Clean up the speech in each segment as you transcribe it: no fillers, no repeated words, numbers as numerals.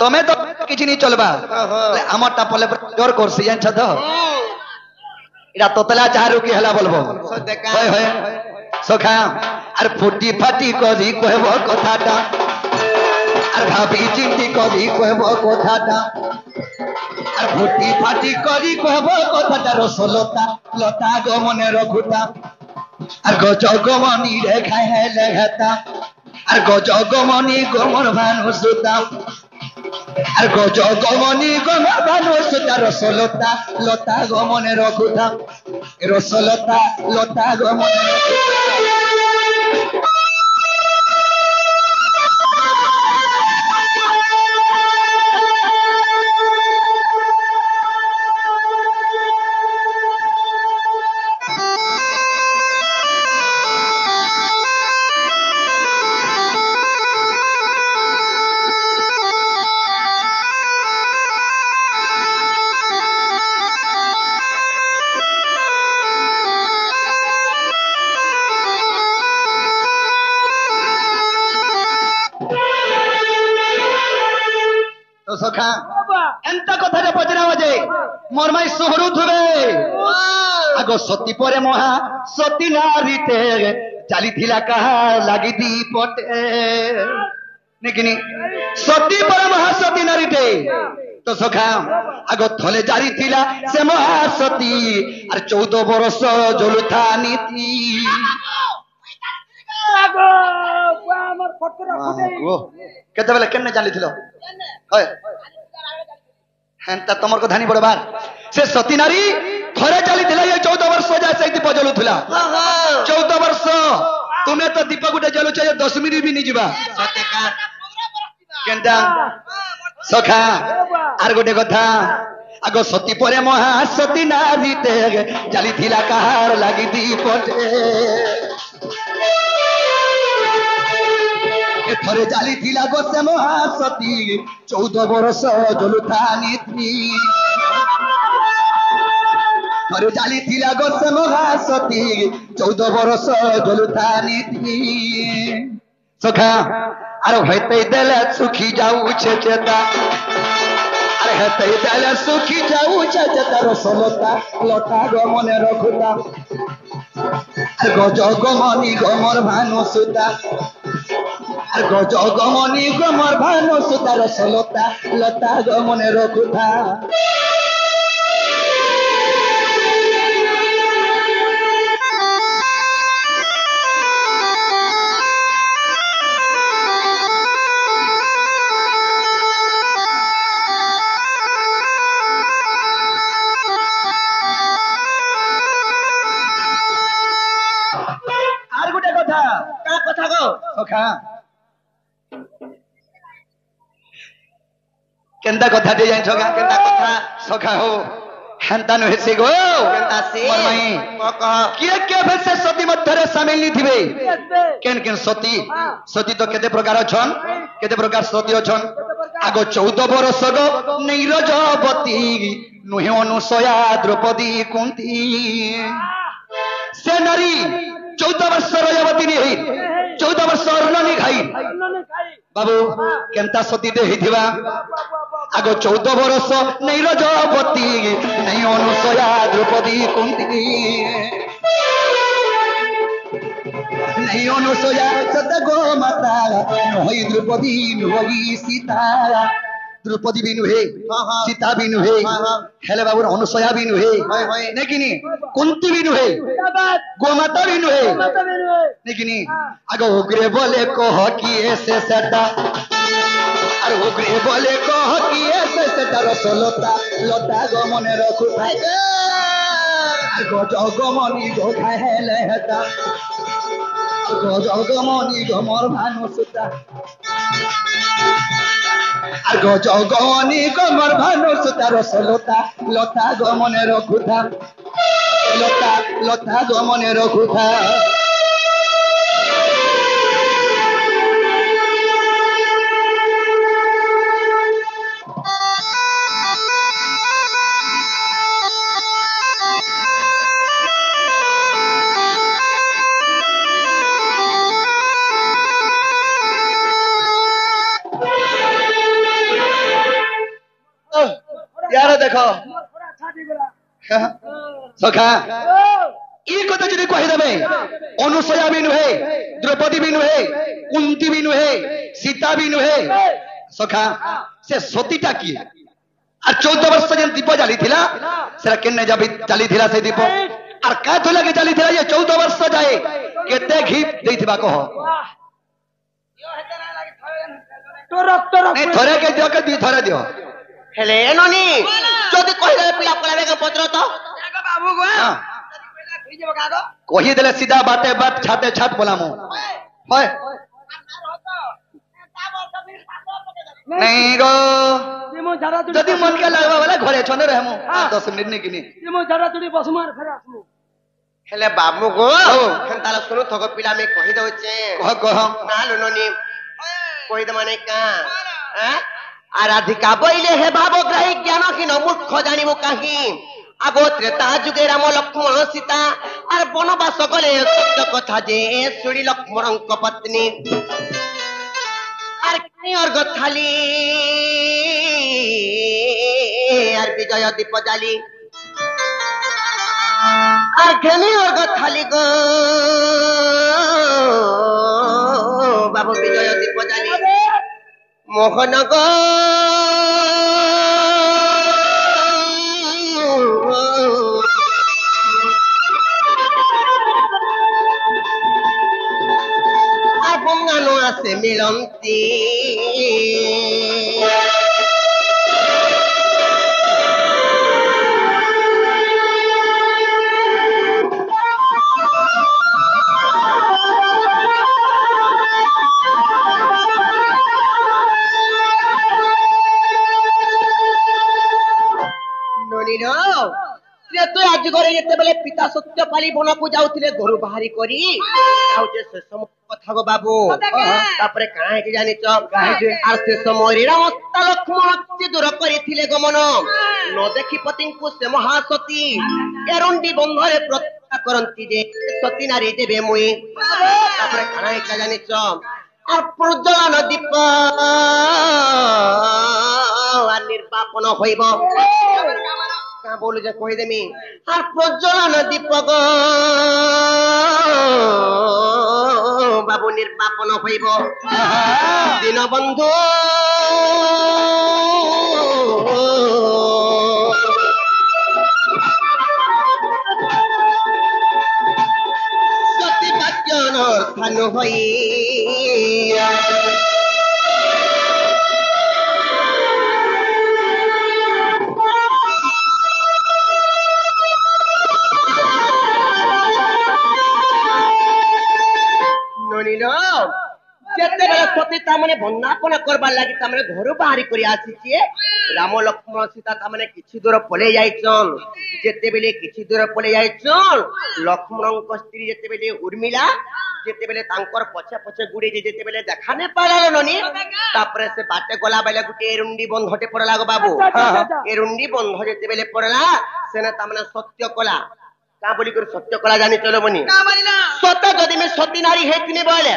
तमे तो किछि नहीं चलबा हमरटा पले जोर करसी जानछ तो इडा तोतला चारू की हला बोलबो होय होय सखा आर फुटी फाटी करी कहबो कथाटा आर भाभी चिंती करी कहबो कथाटा आर फुटी फाटी करी कहबो कथाटा रसलता लता गमने रखुता आर गजगमनी रे खाय है लेहता आर गजगमनी गमर भानु सुता आर गजगमनी गमर भानु सुता रसलता लता गमने रखुता रसलता लता गमने रखुता सखा एंता कथा रे पचरा बजे मोर माई सोहरू थुबे आगो सती परे महा सती नारी ते चाली थिला कहा लागी दीपटे नेकिनी सती परे महा सती नारी ते तो सखा आगो थले जारी थिला से महा सती आर 14 बरस जलुथा नीति आगो हमर फटरा फुटे केते बेले केने जाली थिलो होय हेंता तमर को धानी बड़बार से सती नारी थरे चली थिला ये 14 वर्ष जा सहित बजलु थिला 14 वर्ष तुमे तो दीप गुटे जलु छ 10 मिनिट भी नहीं जिबा सतेका केंता सखा आर गोटे कथा आगो सती परे महा सती नारी ते चली थिला कहार लागी दीपटे थरे जाली थिला गोसे महासती 14 बरस जलुथा नीति थरे जाली थिला गोसे महासती 14 बरस जलुथा नीति सखा अरे हेतै देले सुखी जाऊ छे चेता अरे हेतै देले सुखी जाऊ छे चेता रसलता लता गमने रखुता गजगमनी गमर भानु सुता गजगमनी गमर भानु सुता रसलता लता गमने रखुता आर गुटे कथा का कथा गो सखा केंदा कथा दे जाय सखा केंदा कथा सखा हो हेंता न हेसे गो केंता से मरमई के भेसे सती मध्यरे शामिल नी थिबे केन केन सती सती तो केते प्रकार छन केते प्रकार सती छन आगो 14 बरस गो नीरजवती नुहे अनुसया द्रौपदी कुंती से नारी 14 वर्ष रजवती नहीं 14 वर्ष अन्न नहीं खाई बाबू केंता सती दे हिथिबा आगो 14 वर्ष नहीं रजवती नहीं अनुसया द्रौपदी कुंती नहीं अनुसया सत गो माता नहीं द्रौपदी नहीं सीता द्रौपदी भी नुहे सीता भी नुहे हेले बाबू अनुसया भी नुहे नेकिनी कुंती भी नुहे गोमाता भी नुहे नेकिनी आगो उग्रे बोले कह किए से सटा अरे उग्रे बोले कह किए से सटा रसलता लता गमने रखुता गजगमनी गो खाए लेहता गजगमनी गमर भानु सुता আর গজগমনি গমর ভানু সুতা রসলতা লতা গমনে রখুথা লতা লতা গমনে রখুথা यार देखो सखा ये कथा जी कहीदेवे अनुसया भी नुहे द्रौपदी भी नुहे कुंती भी नुहे सीता भी नुहे सखा से सतीटा किए और 14 वर्ष जेन दीप जाली थिला सेरा केने जाली थिला से दीप और का तो लगे जाली थिला ये 14 वर्ष जाए केते घी देथिबा कहो नहीं थोरे के दियो के दी थोरे दियो हेले ननी जदी कहि पिला पलावे के पत्र तो बाबू गो कही देले सीधा बाटे बात छाते छात बोलामो होय नहीं गो जदी मन के लागबा वाला घरे छने रहमो 10 मिनिट ने किनी मो जरा तुडी बसमार फेर आसमु हेले बाबू गो ताला सुनो थको पिला में कहि दउचे कह ना लुननी कहि द माने का हैं आराधिका बइले हे भाव ग्रही ज्ञान कि न मूर्ख जानिबो काहि आगो त्रेता जुगे राम लक्ष्मण सीता और वनवास गले सत्य कथा जे सुड़ी लक्ष्मण पत्नी और गथाली और विजय दीप जाली और घेनी और गथाली गो बाबू विजय दीप जाली मोहन गो से मिलती तो आज घरे जेते बेले पिता सत्य पाली बन को जाउथिले घरु बाहरी करी आउते से समय कथा गो बाबू तापरे काहे के जानि छ आर से समय रामता लक्ष्मण के दूर करिथिले गमन न देखि पतिं को से महासती एरुंडी बंधरे प्रत्या करंती जे सती नारी देबे मुई तापरे काहे के जानि छ आर प्रज्वलन दीप आ निर्वापन होइबो का बोलू जे कहि देमी आर प्रज्वलन दीपक बाबू निर्वापन होइब दिन बंधु सती बाक्यन स्थान होई जेते बेला सती तामने बन्नापना करबार लागि तामने घर बाहरी करी आसीछे राम लक्ष्मण सीता तामने किछि दूर पले जाइछन जेते बेले किछि दूर पले जाइछन लक्ष्मण को स्त्री जेते बेले उर्मिला जेते बेले तांकर पछे पछे गुडी जेते बेले देखा ने पाला ननी तापरे से बाटे गला बेले गुटे एरुंडी बंधटे पड़ला गो बाबू एरुंडी बंध जेते बेले पड़ला सेना तामने सत्य कला का बोली कर सत्य कला जानी चलो बनी सत्य जदि में सती नारी हेतिने बोले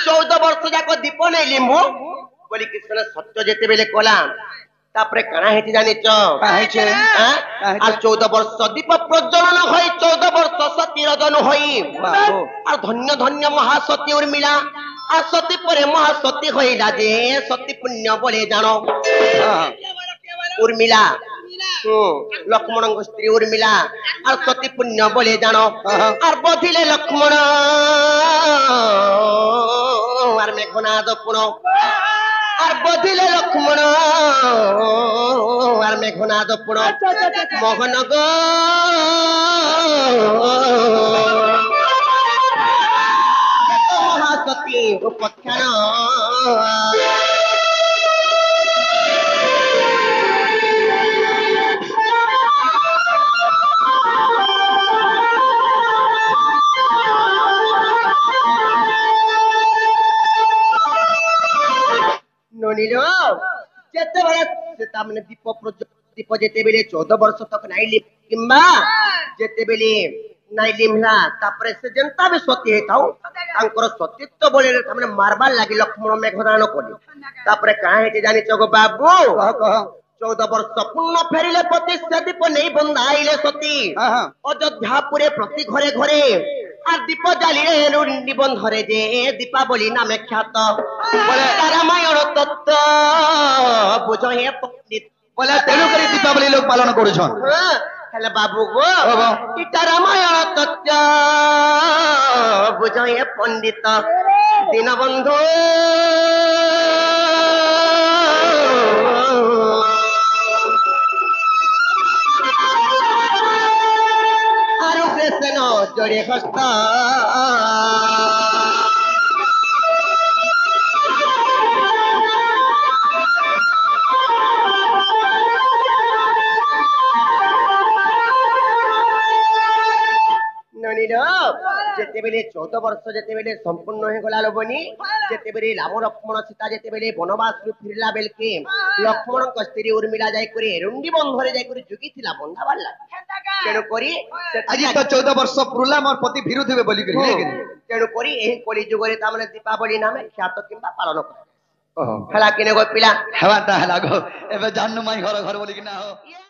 14 वर्ष जाको दीप नै लिम्बु बोली कृष्ण सत्य जेते बेले कला तापरे काना हेति जानि छ काहे छे आ 14 वर्ष दीप प्रज्वलन होई 14 वर्ष सती रदन होई आ धन्य धन्य महासती उर्मिला आ सती परे महासती होइला जे सती पुण्य बोले जानो उर्मिला लक्ष्मण स्त्री उर्मिला और सती पुण्य बोले जानो और बधिले लक्ष्मण और मेघनाद पुण और बधिले लक्ष्मण और मेघनाद पुण मोहन गो महासती उपख्यान जेते बेले सेता माने दीप जेते बेले 14 वर्ष तक नाइ लिम किंबा जेते बेले नाइ लिमला तापरे से जनता भी सती हेताउ तांकर सतीत्व बोले रे माने मारबार लागि लक्ष्मण मेघदान कोली तापरे काहे हेते जानि छगो बाबू 14 ବର୍ଷ ପୂର୍ଣ୍ଣ ଫେରିଲେ ପତି ସେ ଦୀପ ନେଇ ବନ୍ଧାଇଲେ ସତୀ ଅଯୋଧ୍ୟାପୁରେ ପ୍ରତି ଘରେ ଘରେ আর দীপ জ্বালিয়ে নিবন্ধরে যে দীপাবলি নামে খ্যাত রামায়ণ তত্ত্ব বুঝে পণ্ডিত বলে তেণু করে দীপাবলি লোক পালন করছন হেলে বাবু গো এটা রামায়ণ তত্ত্ব বুঝে পণ্ডিত দীনবন্ধু জড়ে হস্ত যেতেবেলে 14 ବର୍ଷ যেতেবেলে সম্পূর্ণ হয়ে গলা লবনি যেতেবেলে রাম লক্ষ্মণ সীতা যেতেবেলে বনবাসରୁ ফিরলা বেলকে লক্ষ্মণଙ୍କ ସ୍ତ୍ରୀ ଉର୍ମିଳା ଯାଇ କରି ଏରୁଣ୍ଡି ବନ୍ଧରେ ଯାଇ କରି ଜୁଗିଥିଲା ବନ୍ଧା ବାଲା ତେଣୁ କରି ଆଜି ତ 14 ବର୍ଷ ପୁରୁଲା ମୋର ପତି ଫିରୁଥିବେ ବୋଲି କରି ତେଣୁ କରି ଏହି କଳି ଯୁଗରେ ତା ମାନେ ଦୀପାବଳି ନାମେ ଖ୍ୟାତ କିମ୍ବା ପାଳନ କରା ହେଲା କିନେ ଗୋ ପିଲା ହେବାଟା ହେଲା ଗো ଏବେ ଜାନୁ ମାଇ ଘର ଘର ବୋଲି କି ନା